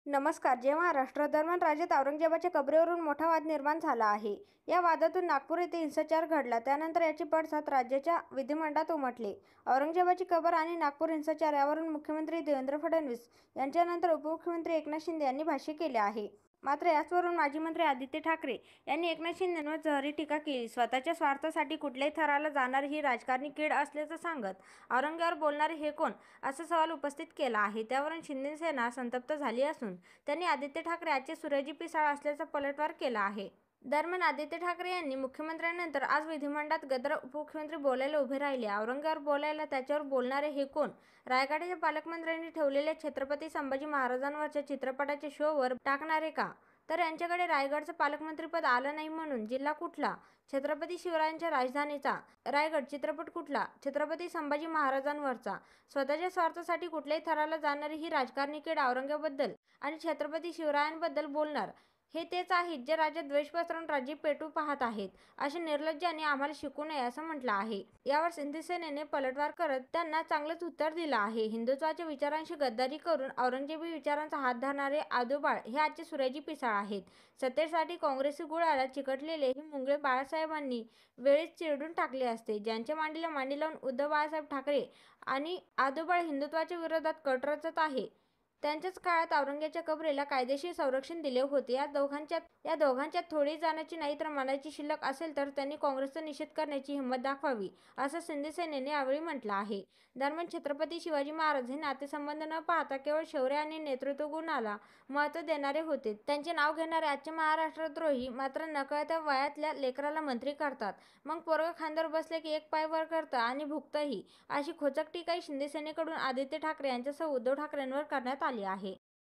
नमस्कार. जय महाराष्ट्र. दरम्यान राज्यात औरंगजेबाच्या कबरीवरून मोठा वाद निर्माण झाला आहे. या वादातून नागपूर येथे हिंसाचार घडला. त्यानंतर याचे पडसाद राज्याच्या विधिमंडळात उमटले. औरंगजेबाची कबर आणि नागपूर हिंसाचार यावरून मुख्यमंत्री देवेंद्र फडणवीस यांच्यानंतर उपमुख्यमंत्री एकनाथ शिंदे यांनी भाष्य केले आहे. मात्र याचवरून माजी मंत्री आदित्य ठाकरे यांनी एकनाथ शिंदेंवर जहरी टीका केली. स्वतःच्या स्वार्थासाठी कुठल्याही थराला जाणारी ही राजकारणी कीड असल्याचं सांगत औरंगजेबावर बोलणारे हे कोण, असा सवाल उपस्थित केला आहे. त्यावरून शिंदे सेना संतप्त झाली असून त्यांनी आदित्य ठाकरे याचे सूर्याजी पिसाळ असल्याचा पलटवार केला आहे. दरम्यान आदित्य ठाकरे यांनी मुख्यमंत्र्यांनंतर आज विधिमंडळात गद्दार उपमुख्यमंत्री बोलायला उभे राहिले. औरंगजेबावर बोलायला त्याच्यावर बोलणारे हे कोण? रायगडच्या पालकमंत्र्यांनी ठेवलेल्या छत्रपती संभाजी महाराजांवरच्या चित्रपटाच्या शोवर टाकणारे का? तर यांच्याकडे रायगडचं पालकमंत्रीपद आलं नाही म्हणून जिल्हा कुठला? छत्रपती शिवरायांच्या राजधानीचा. रायगड चित्रपट कुठला? छत्रपती संभाजी महाराजांवरचा. स्वतःच्या स्वार्थासाठी कुठल्याही थराला जाणारी ही राजकारणी कीड औरंगजेबाबद्दल आणि छत्रपती शिवरायांबद्दल बोलणार हे तेच आहेत जे राज्यात द्वेष पसरवून राज्य पेटवू पाहत आहेत. अशा निर्लज्जांनी आम्हाला शिकू नये असं म्हटलं आहे. यावर शिंदे सेनेने पलटवार करत त्यांना चांगलंच उत्तर दिलं आहे. हिंदुत्वाच्या विचारांशी गद्दारी करून औरंगजेबी विचारांचा हात धरणारे आदोबाळ हे आजचे सूर्याजी पिसाळ आहेत. सत्तेसाठी काँग्रेसी गुळाला चिकटलेले हे मुंगळे बाळासाहेबांनी वेळीच चिरडून टाकले असते. ज्यांच्या मांडीला मांडी लावून उद्धव बाळासाहेब ठाकरे आणि आदोबाळ हिंदुत्वाच्या विरोधात कट रचत आहे. त्यांच्याच काळात औरंगजेबाच्या कबरीला कायदेशीर संरक्षण दिले होते. या दोघांच्यात थोडी जाण्याची नाही तर मनाची शिल्लक असेल तर त्यांनी काँग्रेसचा निषेध करण्याची हिंमत दाखवावी, असं शिंदे सेनेने यावेळी म्हटलं आहे. दरम्यान छत्रपती शिवाजी महाराज हे नातेसंबंध न पाहता केवळ शौर्य आणि नेतृत्व गुणाला महत्त्व देणारे होते. त्यांचे नाव घेणारे आजचे महाराष्ट्रद्रोही मात्र नकळत्या वयातल्या लेकराला मंत्री करतात. मग पोरगं खांद्यावर बसले की एक पाय वर करतं आणि भुंकतंही, अशी खोचक टीकाही शिंदे सेनेकडून आदित्य ठाकरे यांच्यासह उद्धव ठाकरेंवर करण्यात आली आहे.